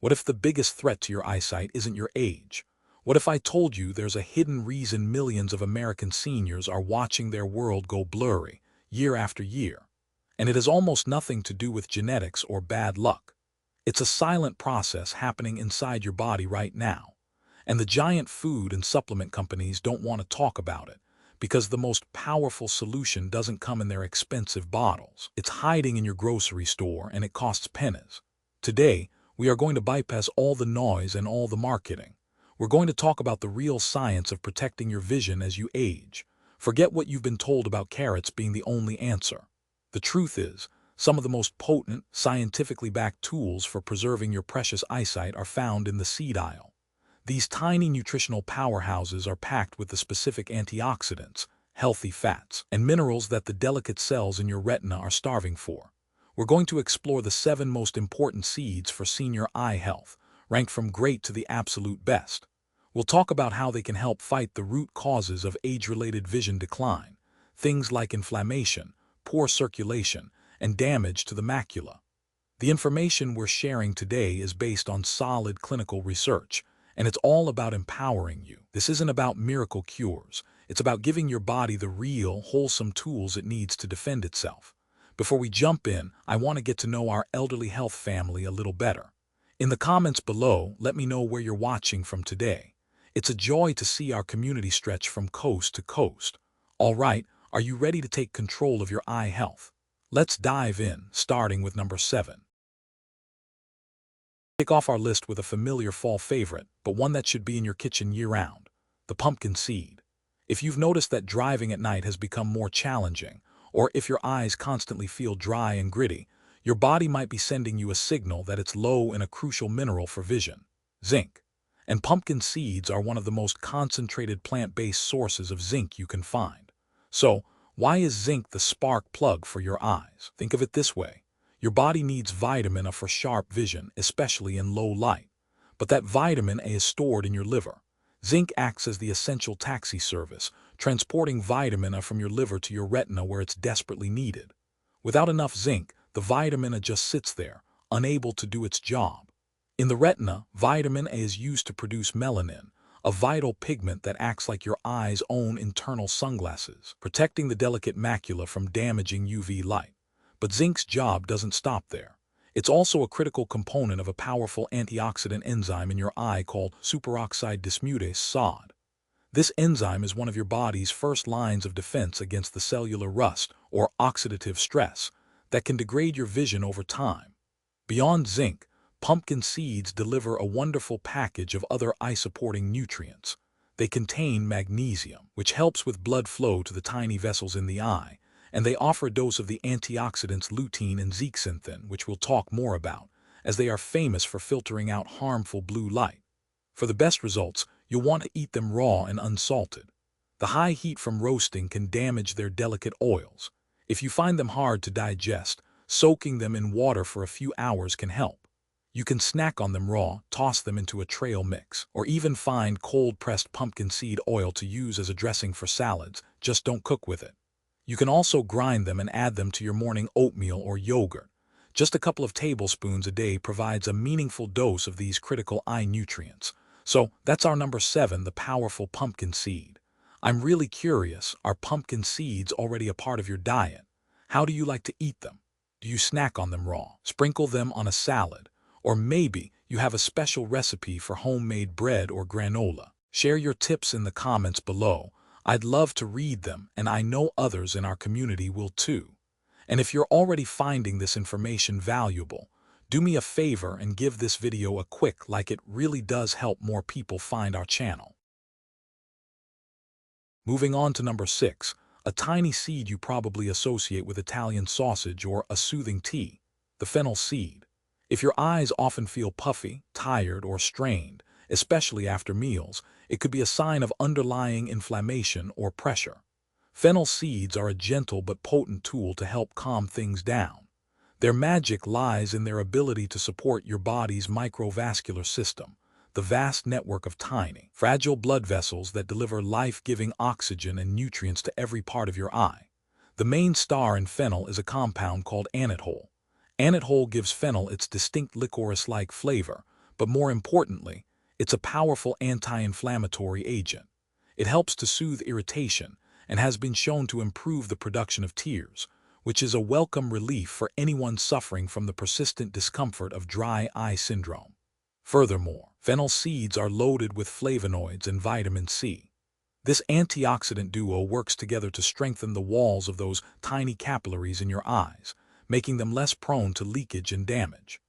What if the biggest threat to your eyesight isn't your age? What if I told you there's a hidden reason millions of American seniors are watching their world go blurry, year after year? And it has almost nothing to do with genetics or bad luck. It's a silent process happening inside your body right now. And the giant food and supplement companies don't want to talk about it, because the most powerful solution doesn't come in their expensive bottles. It's hiding in your grocery store, and it costs pennies. Today, we are going to bypass all the noise and all the marketing. We're going to talk about the real science of protecting your vision as you age. Forget what you've been told about carrots being the only answer. The truth is, some of the most potent, scientifically backed tools for preserving your precious eyesight are found in the seed aisle. These tiny nutritional powerhouses are packed with the specific antioxidants, healthy fats, and minerals that the delicate cells in your retina are starving for. We're going to explore the 7 most important seeds for senior eye health, ranked from great to the absolute best. We'll talk about how they can help fight the root causes of age-related vision decline, things like inflammation, poor circulation, and damage to the macula. The information we're sharing today is based on solid clinical research, and it's all about empowering you. This isn't about miracle cures. It's about giving your body the real, wholesome tools it needs to defend itself. Before we jump in, I want to get to know our elderly health family a little better. In the comments below, let me know where you're watching from today. It's a joy to see our community stretch from coast to coast. All right, are you ready to take control of your eye health? Let's dive in, starting with number 7. Kick off our list with a familiar fall favorite, but one that should be in your kitchen year-round: the pumpkin seed. If you've noticed that driving at night has become more challenging, or if your eyes constantly feel dry and gritty, your body might be sending you a signal that it's low in a crucial mineral for vision: zinc. And pumpkin seeds are one of the most concentrated plant-based sources of zinc you can find. So, why is zinc the spark plug for your eyes? Think of it this way. Your body needs vitamin A for sharp vision, especially in low light. But that vitamin A is stored in your liver. Zinc acts as the essential taxi service, transporting vitamin A from your liver to your retina where it's desperately needed. Without enough zinc, the vitamin A just sits there, unable to do its job. In the retina, vitamin A is used to produce melanin, a vital pigment that acts like your eye's own internal sunglasses, protecting the delicate macula from damaging UV light. But zinc's job doesn't stop there. It's also a critical component of a powerful antioxidant enzyme in your eye called superoxide dismutase (SOD). This enzyme is one of your body's first lines of defense against the cellular rust, or oxidative stress, that can degrade your vision over time. Beyond zinc, pumpkin seeds deliver a wonderful package of other eye-supporting nutrients. They contain magnesium, which helps with blood flow to the tiny vessels in the eye, and they offer a dose of the antioxidants lutein and zeaxanthin, which we'll talk more about, as they are famous for filtering out harmful blue light. For the best results, you'll want to eat them raw and unsalted. The high heat from roasting can damage their delicate oils. If you find them hard to digest, soaking them in water for a few hours can help. You can snack on them raw, toss them into a trail mix, or even find cold-pressed pumpkin seed oil to use as a dressing for salads. Just don't cook with it. You can also grind them and add them to your morning oatmeal or yogurt. Just a couple of tablespoons a day provides a meaningful dose of these critical eye nutrients. So that's our number 7, the powerful pumpkin seed. I'm really curious, are pumpkin seeds already a part of your diet? How do you like to eat them? Do you snack on them raw, sprinkle them on a salad, or maybe you have a special recipe for homemade bread or granola? Share your tips in the comments below. I'd love to read them, and I know others in our community will too. And if you're already finding this information valuable, do me a favor and give this video a quick like. It really does help more people find our channel. Moving on to number 6, a tiny seed you probably associate with Italian sausage or a soothing tea: the fennel seed. If your eyes often feel puffy, tired, or strained, especially after meals, it could be a sign of underlying inflammation or pressure. Fennel seeds are a gentle but potent tool to help calm things down. Their magic lies in their ability to support your body's microvascular system, the vast network of tiny, fragile blood vessels that deliver life-giving oxygen and nutrients to every part of your eye. The main star in fennel is a compound called annitol. Annitol gives fennel its distinct licorice-like flavor, but more importantly, it's a powerful anti-inflammatory agent. It helps to soothe irritation and has been shown to improve the production of tears, which is a welcome relief for anyone suffering from the persistent discomfort of dry eye syndrome. Furthermore, fennel seeds are loaded with flavonoids and vitamin C. This antioxidant duo works together to strengthen the walls of those tiny capillaries in your eyes, making them less prone to leakage and damage.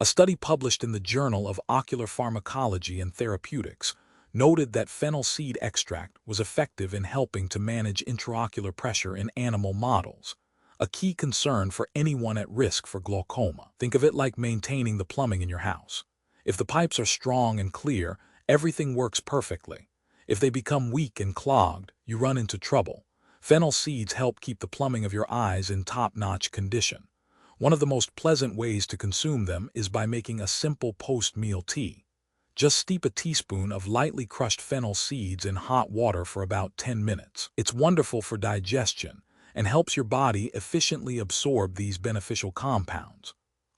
A study published in the Journal of Ocular Pharmacology and Therapeutics noted that fennel seed extract was effective in helping to manage intraocular pressure in animal models, a key concern for anyone at risk for glaucoma. Think of it like maintaining the plumbing in your house. If the pipes are strong and clear, everything works perfectly. If they become weak and clogged, you run into trouble. Fennel seeds help keep the plumbing of your eyes in top-notch condition. One of the most pleasant ways to consume them is by making a simple post-meal tea. Just steep a teaspoon of lightly crushed fennel seeds in hot water for about 10 minutes. It's wonderful for digestion and helps your body efficiently absorb these beneficial compounds.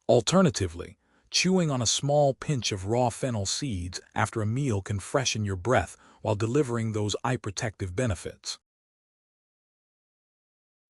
Alternatively, chewing on a small pinch of raw fennel seeds after a meal can freshen your breath while delivering those eye protective benefits.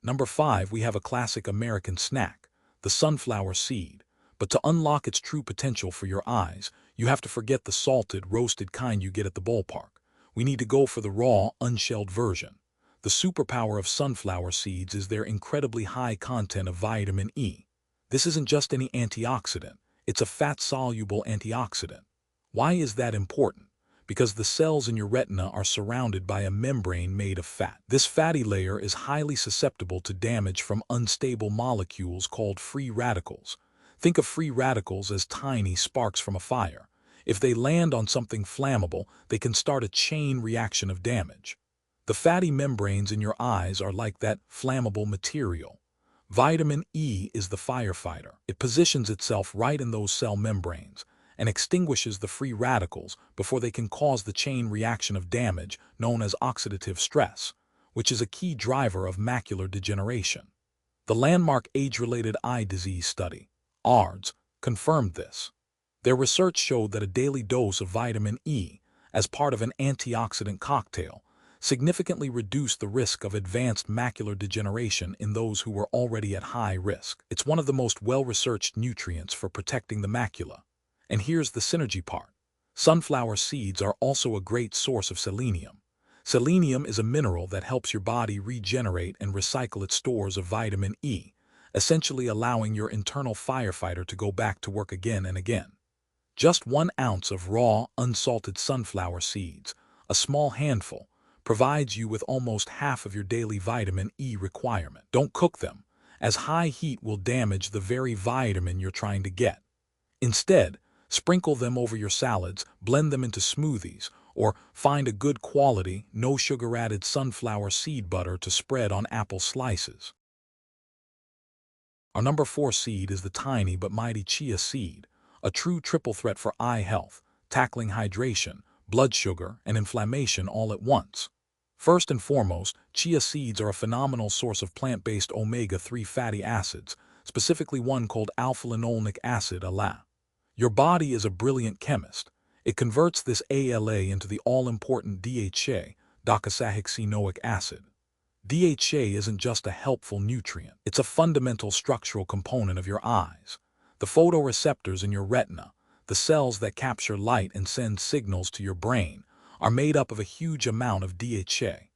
Number 5, we have a classic American snack, the sunflower seed. But to unlock its true potential for your eyes, you have to forget the salted, roasted kind you get at the ballpark. We need to go for the raw, unshelled version. The superpower of sunflower seeds is their incredibly high content of vitamin E. This isn't just any antioxidant, it's a fat-soluble antioxidant. Why is that important? Because the cells in your retina are surrounded by a membrane made of fat. This fatty layer is highly susceptible to damage from unstable molecules called free radicals. Think of free radicals as tiny sparks from a fire. If they land on something flammable, they can start a chain reaction of damage. The fatty membranes in your eyes are like that flammable material. Vitamin E is the firefighter. It positions itself right in those cell membranes and extinguishes the free radicals before they can cause the chain reaction of damage known as oxidative stress, which is a key driver of macular degeneration. The landmark age-related eye disease study, ARDS, confirmed this. Their research showed that a daily dose of vitamin E, as part of an antioxidant cocktail, significantly reduced the risk of advanced macular degeneration in those who were already at high risk. It's one of the most well-researched nutrients for protecting the macula. And here's the synergy part. Sunflower seeds are also a great source of selenium. Selenium is a mineral that helps your body regenerate and recycle its stores of vitamin E, essentially allowing your internal firefighter to go back to work again and again. Just 1 ounce of raw, unsalted sunflower seeds, a small handful, provides you with almost half of your daily vitamin E requirement. Don't cook them, as high heat will damage the very vitamin you're trying to get. Instead, sprinkle them over your salads, blend them into smoothies, or find a good quality, no sugar added sunflower seed butter to spread on apple slices. Our number 4 seed is the tiny but mighty chia seed, a true triple threat for eye health, tackling hydration, blood sugar, and inflammation all at once. First and foremost, chia seeds are a phenomenal source of plant-based omega-3 fatty acids, specifically one called alpha-linolenic acid, ALA. Your body is a brilliant chemist. It converts this ALA into the all-important DHA, docosahexaenoic acid. DHA isn't just a helpful nutrient, it's a fundamental structural component of your eyes. The photoreceptors in your retina, the cells that capture light and send signals to your brain, are made up of a huge amount of DHA.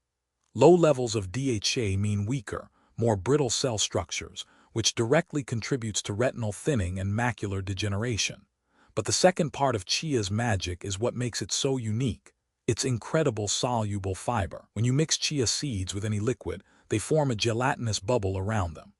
Low levels of DHA mean weaker, more brittle cell structures, which directly contributes to retinal thinning and macular degeneration. But the second part of chia's magic is what makes it so unique. Its incredible soluble fiber. When you mix chia seeds with any liquid, they form a gelatinous bubble around them.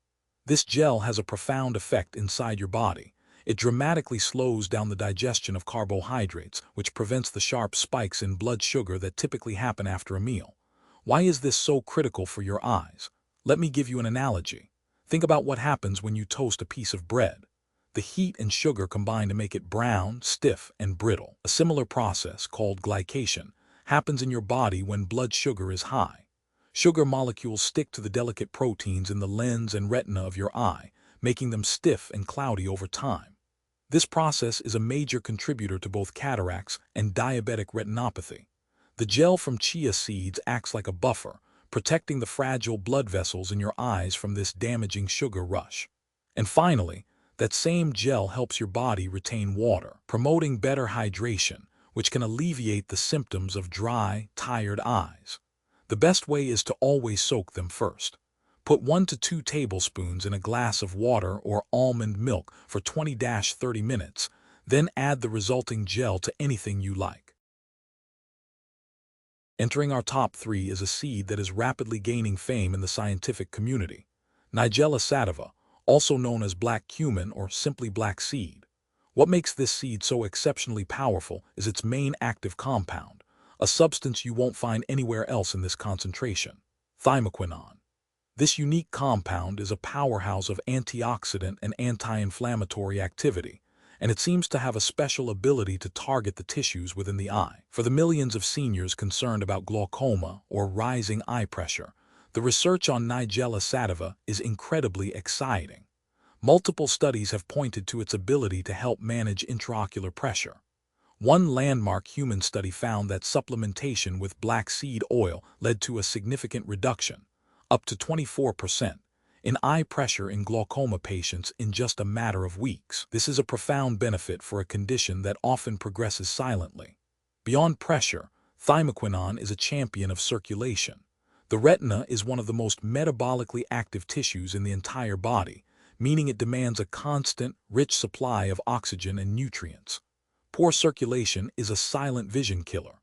This gel has a profound effect inside your body. It dramatically slows down the digestion of carbohydrates, which prevents the sharp spikes in blood sugar that typically happen after a meal. Why is this so critical for your eyes? Let me give you an analogy. Think about what happens when you toast a piece of bread. The heat and sugar combine to make it brown, stiff, and brittle. A similar process, called glycation, happens in your body when blood sugar is high. Sugar molecules stick to the delicate proteins in the lens and retina of your eye, making them stiff and cloudy over time. This process is a major contributor to both cataracts and diabetic retinopathy. The gel from chia seeds acts like a buffer, protecting the fragile blood vessels in your eyes from this damaging sugar rush. And finally, that same gel helps your body retain water, promoting better hydration, which can alleviate the symptoms of dry, tired eyes. The best way is to always soak them first. Put 1 to 2 tablespoons in a glass of water or almond milk for 20-30 minutes, then add the resulting gel to anything you like. Entering our top 3 is a seed that is rapidly gaining fame in the scientific community. Nigella sativa, also known as black cumin or simply black seed. What makes this seed so exceptionally powerful is its main active compound, a substance you won't find anywhere else in this concentration: thymoquinone. This unique compound is a powerhouse of antioxidant and anti-inflammatory activity, and it seems to have a special ability to target the tissues within the eye. For the millions of seniors concerned about glaucoma or rising eye pressure, the research on Nigella sativa is incredibly exciting. Multiple studies have pointed to its ability to help manage intraocular pressure. One landmark human study found that supplementation with black seed oil led to a significant reduction, up to 24%, in eye pressure in glaucoma patients in just a matter of weeks. This is a profound benefit for a condition that often progresses silently. Beyond pressure, thymoquinone is a champion of circulation. The retina is one of the most metabolically active tissues in the entire body, meaning it demands a constant, rich supply of oxygen and nutrients. Poor circulation is a silent vision killer.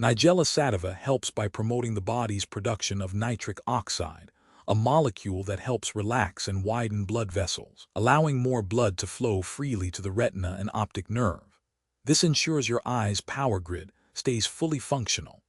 Nigella sativa helps by promoting the body's production of nitric oxide, a molecule that helps relax and widen blood vessels, allowing more blood to flow freely to the retina and optic nerve. This ensures your eye's power grid stays fully functional.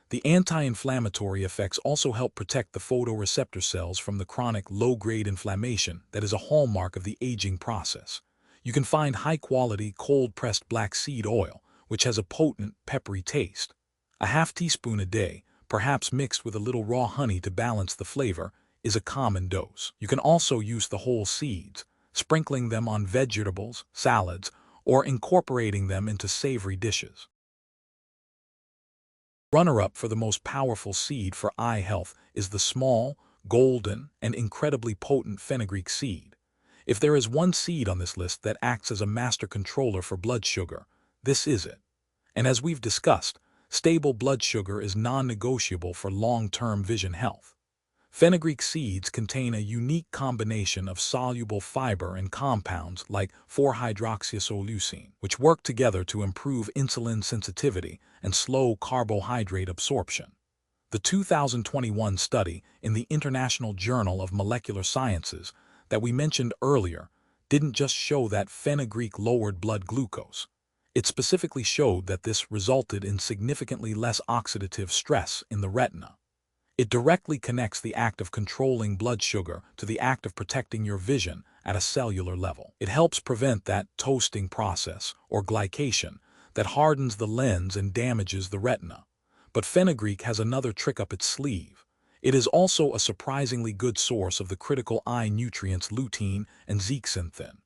The anti-inflammatory effects also help protect the photoreceptor cells from the chronic low-grade inflammation that is a hallmark of the aging process. You can find high-quality, cold-pressed black seed oil, which has a potent, peppery taste. A half teaspoon a day, perhaps mixed with a little raw honey to balance the flavor, is a common dose. You can also use the whole seeds, sprinkling them on vegetables, salads, or incorporating them into savory dishes. Runner-up for the most powerful seed for eye health is the small, golden, and incredibly potent fenugreek seed. If there is one seed on this list that acts as a master controller for blood sugar, this is it. And as we've discussed, stable blood sugar is non-negotiable for long-term vision health. Fenugreek seeds contain a unique combination of soluble fiber and compounds like 4-hydroxyisoleucine, which work together to improve insulin sensitivity and slow carbohydrate absorption. The 2021 study in the International Journal of Molecular Sciences that we mentioned earlier didn't just show that fenugreek lowered blood glucose. It specifically showed that this resulted in significantly less oxidative stress in the retina. It directly connects the act of controlling blood sugar to the act of protecting your vision at a cellular level. It helps prevent that toasting process, or glycation, that hardens the lens and damages the retina. But fenugreek has another trick up its sleeve. It is also a surprisingly good source of the critical eye nutrients lutein and zeaxanthin.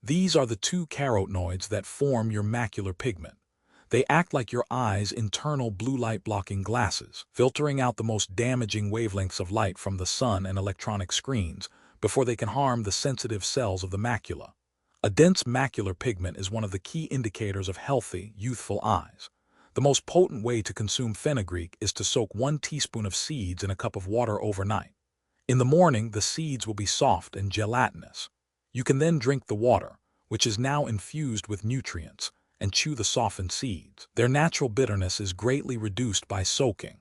These are the 2 carotenoids that form your macular pigment. They act like your eye's internal blue light blocking glasses, filtering out the most damaging wavelengths of light from the sun and electronic screens before they can harm the sensitive cells of the macula. A dense macular pigment is one of the key indicators of healthy, youthful eyes. The most potent way to consume fenugreek is to soak 1 teaspoon of seeds in a cup of water overnight. In the morning, the seeds will be soft and gelatinous. You can then drink the water, which is now infused with nutrients, and chew the softened seeds. Their natural bitterness is greatly reduced by soaking.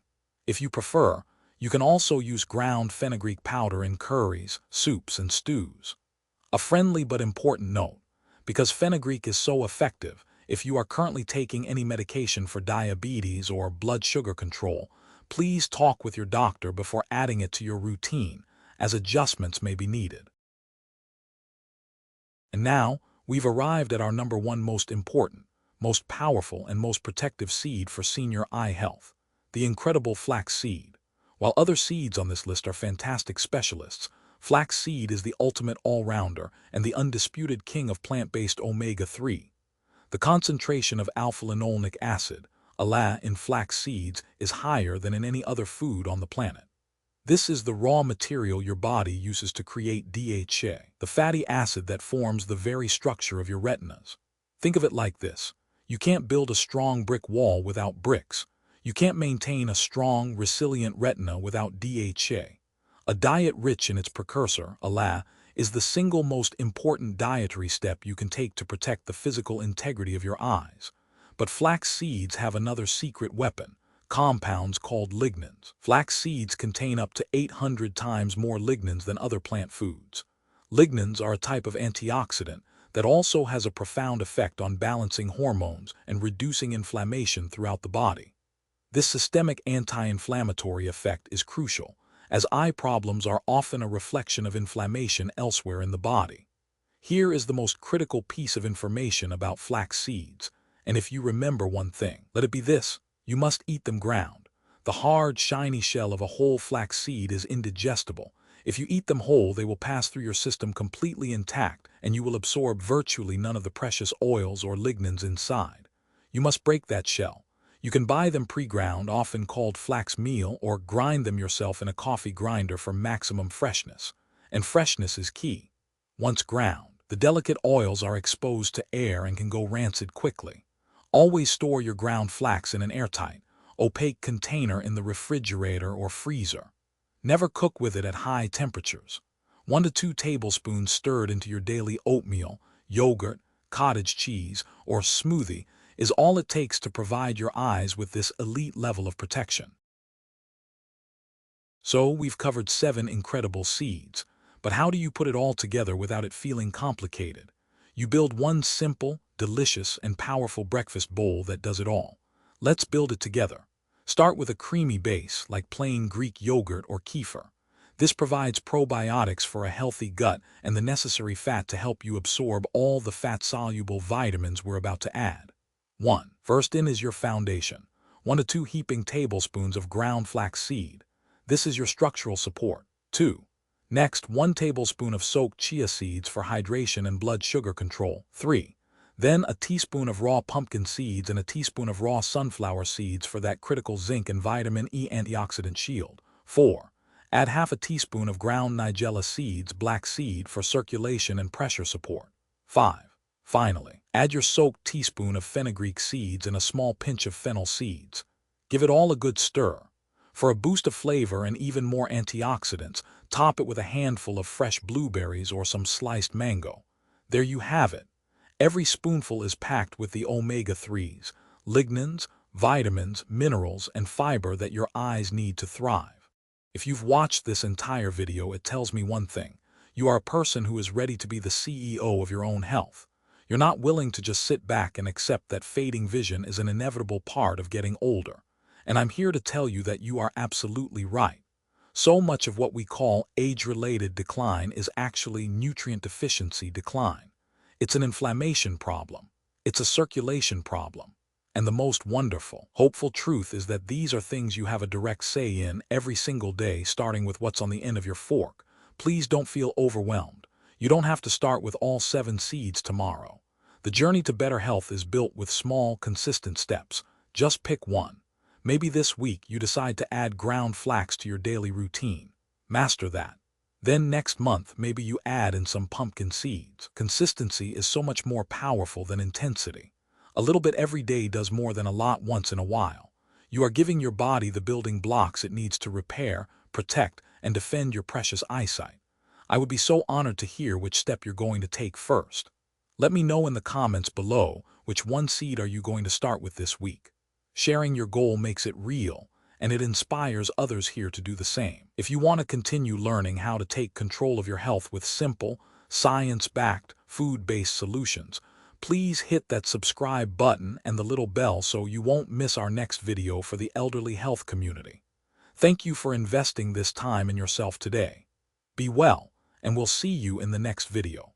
If you prefer, you can also use ground fenugreek powder in curries, soups, and stews. A friendly but important note: because fenugreek is so effective, if you are currently taking any medication for diabetes or blood sugar control, please talk with your doctor before adding it to your routine, as adjustments may be needed. And now, we've arrived at our number 1 most important, most powerful, and most protective seed for senior eye health, the incredible flax seed. While other seeds on this list are fantastic specialists, Flax seed is the ultimate all-rounder and the undisputed king of plant-based omega-3. The concentration of alpha-linolenic acid, ALA, in flax seeds is higher than in any other food on the planet. This is the raw material your body uses to create DHA, the fatty acid that forms the very structure of your retinas. Think of it like this. You can't build a strong brick wall without bricks. You can't maintain a strong, resilient retina without DHA. A diet rich in its precursor, ALA, is the single most important dietary step you can take to protect the physical integrity of your eyes. But flax seeds have another secret weapon: compounds called lignans. Flax seeds contain up to 800 times more lignans than other plant foods. Lignans are a type of antioxidant that also has a profound effect on balancing hormones and reducing inflammation throughout the body. This systemic anti-inflammatory effect is crucial, as eye problems are often a reflection of inflammation elsewhere in the body. Here is the most critical piece of information about flax seeds, and if you remember one thing, let it be this: you must eat them ground. The hard, shiny shell of a whole flax seed is indigestible. If you eat them whole, they will pass through your system completely intact, and you will absorb virtually none of the precious oils or lignans inside. You must break that shell. You can buy them pre-ground, often called flax meal, or grind them yourself in a coffee grinder for maximum freshness. And freshness is key. Once ground, the delicate oils are exposed to air and can go rancid quickly. Always store your ground flax in an airtight, opaque container in the refrigerator or freezer. Never cook with it at high temperatures. 1 to 2 tablespoons stirred into your daily oatmeal, yogurt, cottage cheese, or smoothie is all it takes to provide your eyes with this elite level of protection. So, we've covered 7 incredible seeds, but how do you put it all together without it feeling complicated? You build one simple, delicious, and powerful breakfast bowl that does it all. Let's build it together. Start with a creamy base like plain Greek yogurt or kefir. This provides probiotics for a healthy gut and the necessary fat to help you absorb all the fat-soluble vitamins we're about to add. 1. First in is your foundation. 1 to 2 heaping tablespoons of ground flax seed. This is your structural support. 2. Next, 1 tablespoon of soaked chia seeds for hydration and blood sugar control. 3. Then a teaspoon of raw pumpkin seeds and a teaspoon of raw sunflower seeds for that critical zinc and vitamin E antioxidant shield. 4. Add half a teaspoon of ground Nigella seeds, black seed, for circulation and pressure support. 5. Finally, add your soaked teaspoon of Fenugreek seeds and a small pinch of Fennel seeds. Give it all a good stir. For a boost of flavor and even more antioxidants, top it with a handful of fresh blueberries or some sliced mango. There you have it. Every spoonful is packed with the omega-3s, lignans, vitamins, minerals, and fiber that your eyes need to thrive. If you've watched this entire video, it tells me one thing. You are a person who is ready to be the CEO of your own health. You're not willing to just sit back and accept that fading vision is an inevitable part of getting older. And I'm here to tell you that you are absolutely right. So much of what we call age-related decline is actually nutrient deficiency decline. It's an inflammation problem. It's a circulation problem. And the most wonderful, hopeful truth is that these are things you have a direct say in every single day, starting with what's on the end of your fork. Please don't feel overwhelmed. You don't have to start with all 7 seeds tomorrow. The journey to better health is built with small, consistent steps. Just pick one. Maybe this week you decide to add ground flax to your daily routine. Master that. Then next month, maybe you add in some pumpkin seeds. Consistency is so much more powerful than intensity. A little bit every day does more than a lot once in a while. You are giving your body the building blocks it needs to repair, protect, and defend your precious eyesight. I would be so honored to hear which step you're going to take first. Let me know in the comments below which one seed are you going to start with this week. Sharing your goal makes it real, and it inspires others here to do the same. If you want to continue learning how to take control of your health with simple, science-backed, food-based solutions, please hit that subscribe button and the little bell so you won't miss our next video for the elderly health community. Thank you for investing this time in yourself today. Be well, and we'll see you in the next video.